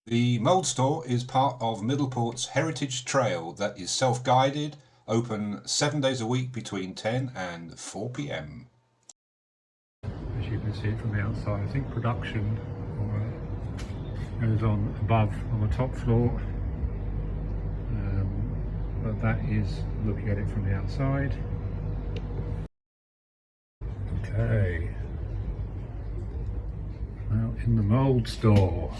The Mould store is part of Middleport's Heritage Trail that is self-guided, open 7 days a week between 10 and 4 p.m. As you can see it from the outside, I think production goes on above on the top floor, but that is looking at it from the outside. Okay, now in the Mould store.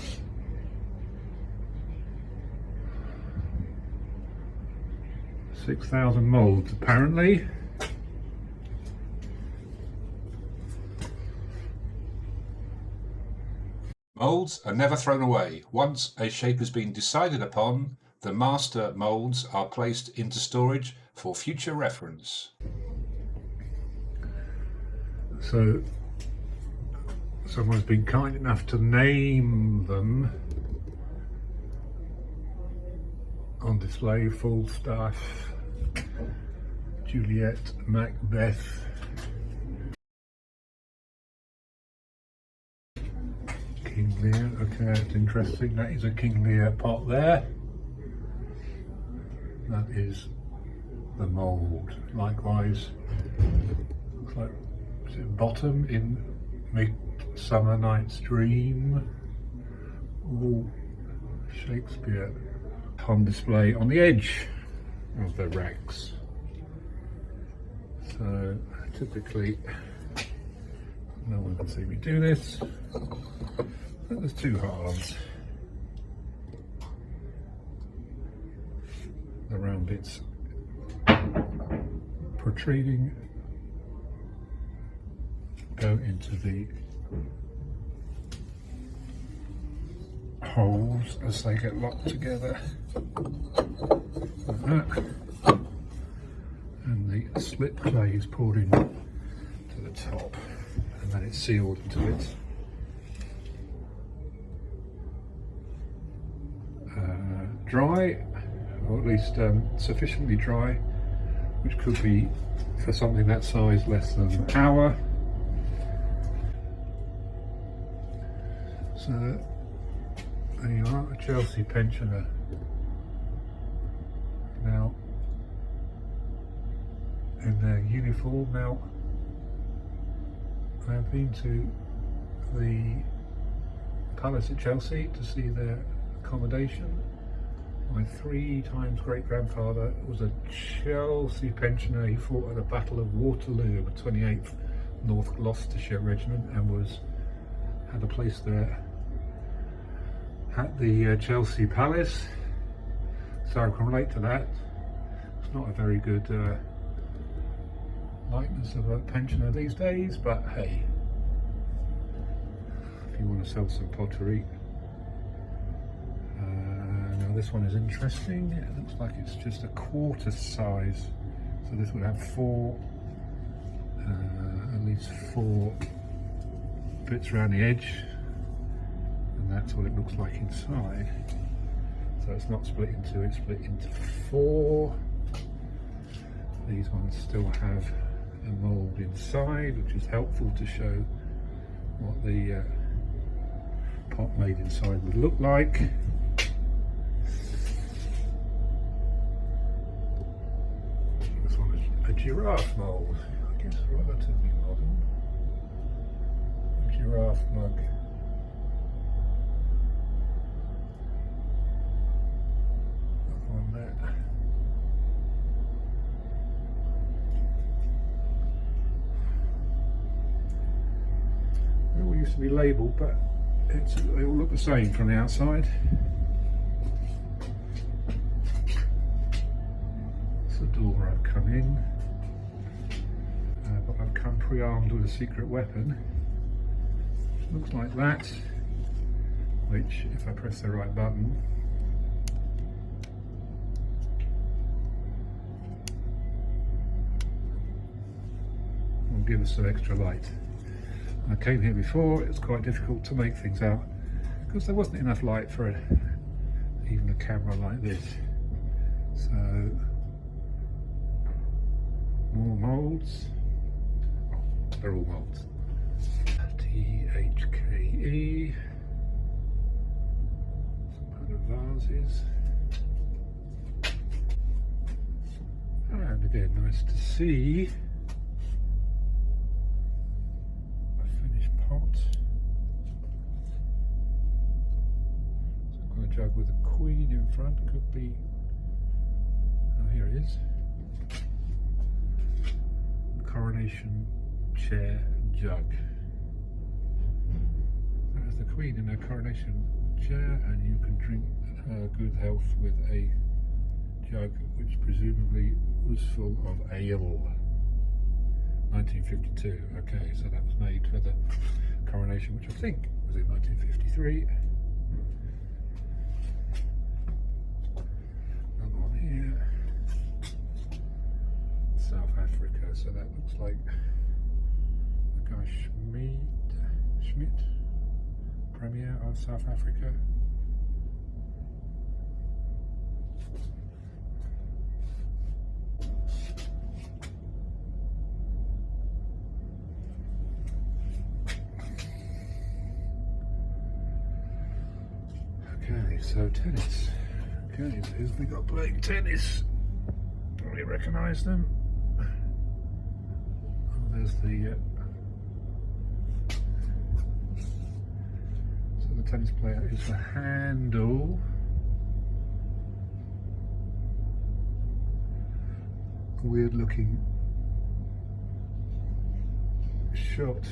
$6,000 moulds apparently. Moulds are never thrown away. Once a shape has been decided upon, the master moulds are placed into storage for future reference. So someone's been kind enough to name them on display: Falstaff, Juliet, Macbeth, King Lear. Okay, that's interesting. That is a King Lear pot there. That is the mould. Likewise, looks like, is it bottom in Midsummer Night's Dream? All Shakespeare on display on the edge of the racks. So typically, no one can see me do this, but there's two halves. The round bits protruding go into the holes as they get locked together like that, and the slip clay is poured in to the top, and then it's sealed into its dry, or at least sufficiently dry, which could be, for something that size, less than an hour. So there you are, a Chelsea pensioner. Now in their uniform. Now I have been to the palace at Chelsea to see their accommodation. My 3 times great-grandfather was a Chelsea pensioner. He fought at the Battle of Waterloo with 28th North Gloucestershire Regiment and had a place there at the Chelsea Palace, so I can relate to that. It's not a very good likeness of a pensioner these days, but hey, if you want to sell some pottery. Now this one is interesting. It looks like it's just a quarter size, so this would have at least four bits around the edge, and that's what it looks like inside. So it's not split in two, it's split into 4. These ones still have a mould inside, which is helpful to show what the pot made inside would look like. This one is a giraffe mould, I guess relatively modern. A giraffe mug. On there. They all used to be labelled, but they all look the same from the outside. That's the door I've come in, but I've come pre-armed with a secret weapon. It looks like that, which, if I press the right button, will give us some extra light. I came here before, it was quite difficult to make things out because there wasn't enough light for even a camera like this. So, more moulds. Oh, they're all moulds. THKE. vases. And again, nice to see a finished pot. So I've got a jug with a queen in front, could be, oh here it is, coronation chair jug. There's the queen in her coronation chair, and you can drink good health with a jug which presumably was full of ale. 1952. Okay, so that was made for the coronation, which I think was in 1953. Another one here. South Africa, so that looks like the guy Schmidt, Premier of South Africa. Okay, so tennis. Okay, so who've we got playing tennis? Probably recognise them. Oh, there's the so the tennis player is the handle. A weird looking shot.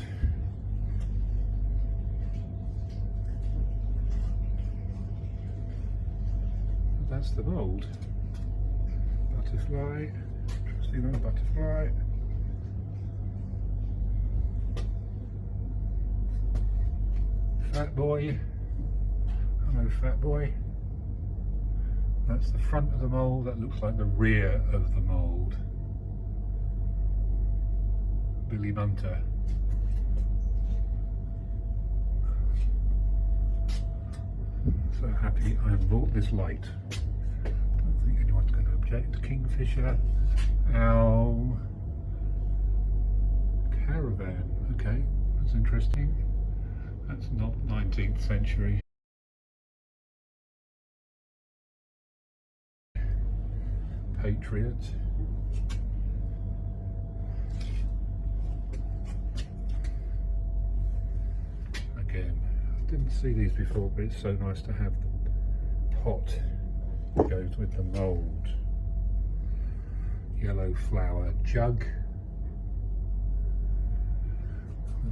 That's the mould. Butterfly, interesting old butterfly. Fat boy. Hello, fat boy. That's the front of the mould. That looks like the rear of the mould. Billy Munter. So happy I have bought this light. Don't think anyone's going to object. Kingfisher. Owl. Caravan. Okay, that's interesting. That's not 19th century. Patriot. Again, I didn't see these before, but it's so nice to have the pot that goes with the mould. Yellow flower jug.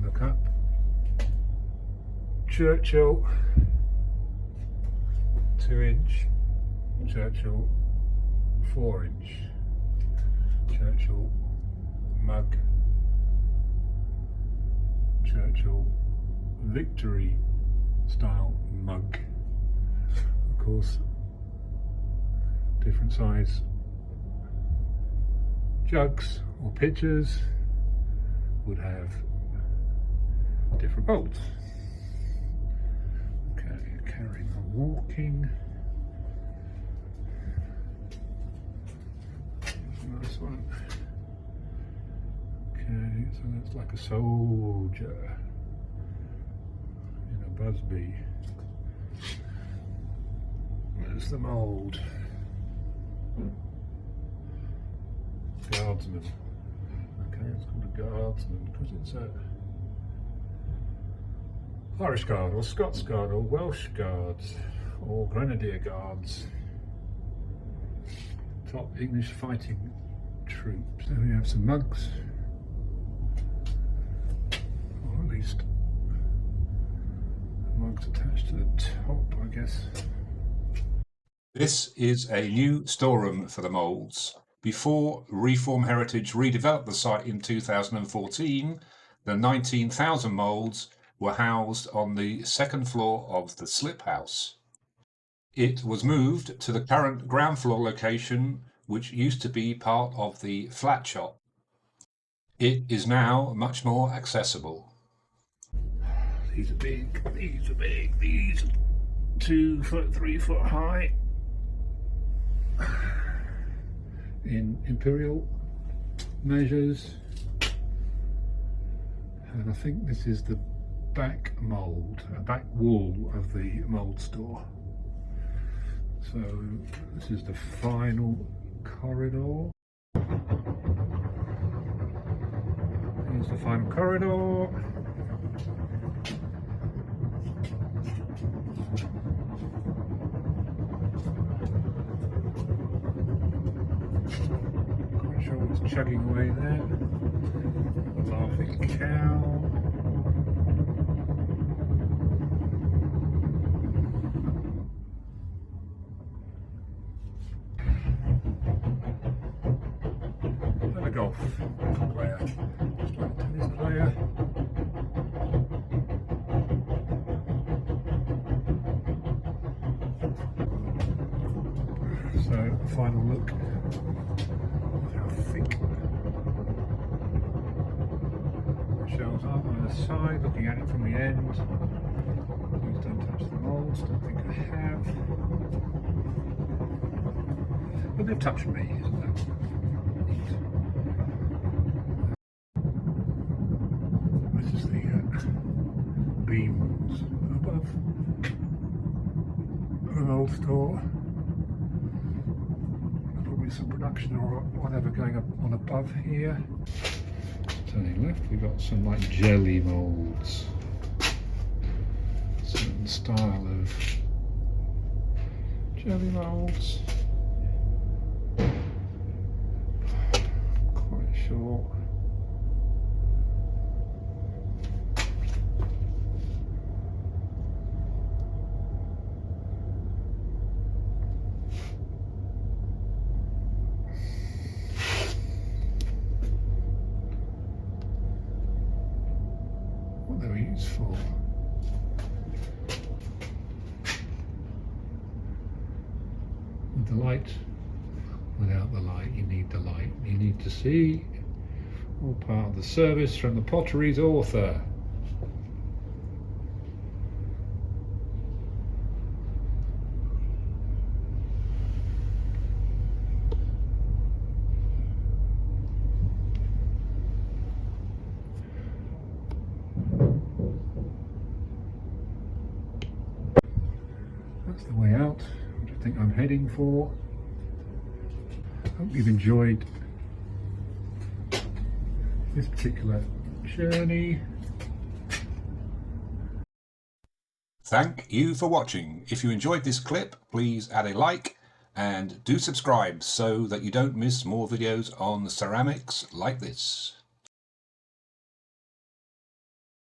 Look up. Churchill. 2-inch. Churchill 4-inch. Churchill mug. Churchill Victory style mug. Of course, different size jugs or pitchers would have different molds. Okay, carrying on walking. Nice one. Okay, so that's like a soldier in a busby. There's the mould. Guardsman. Okay, it's called a guardsman because it's a Irish Guard or Scots Guard or Welsh Guards or Grenadier Guards. Top English fighting troops. Then we have some mugs, or at least mugs attached to the top, I guess. This is a new storeroom for the Moulds. Before Reform Heritage redeveloped the site in 2014, the 19,000 moulds were housed on the second floor of the Slip House. It was moved to the current ground floor location, which used to be part of the flat shop. It is now much more accessible. These are big, these are big, these are 2 foot, 3 foot high. In imperial measures. And I think this is the back mould, back wall of the mould store. So this is the final corridor. Here's the final corridor. Quite sure what's chugging away there. The laughing cow. And a golf player, just like a tennis player. So, final look at how thick the shells are on the side, looking at it from the end. Please don't touch the moulds, don't think I have. But they've touched me, isn't that neat? This is the beams above the mould store. Probably some production or whatever going up on above here. Turning left, we've got some like jelly moulds. Certain style of jelly moulds. Quite sure. What they were used for. With the light, without the light, you need the light. You need to see. All part of the service from the pottery's author. That's the way out, which I think I'm heading for. Hope you've enjoyed this particular journey. Thank you for watching. If you enjoyed this clip, please add a like and do subscribe so that you don't miss more videos on ceramics like this.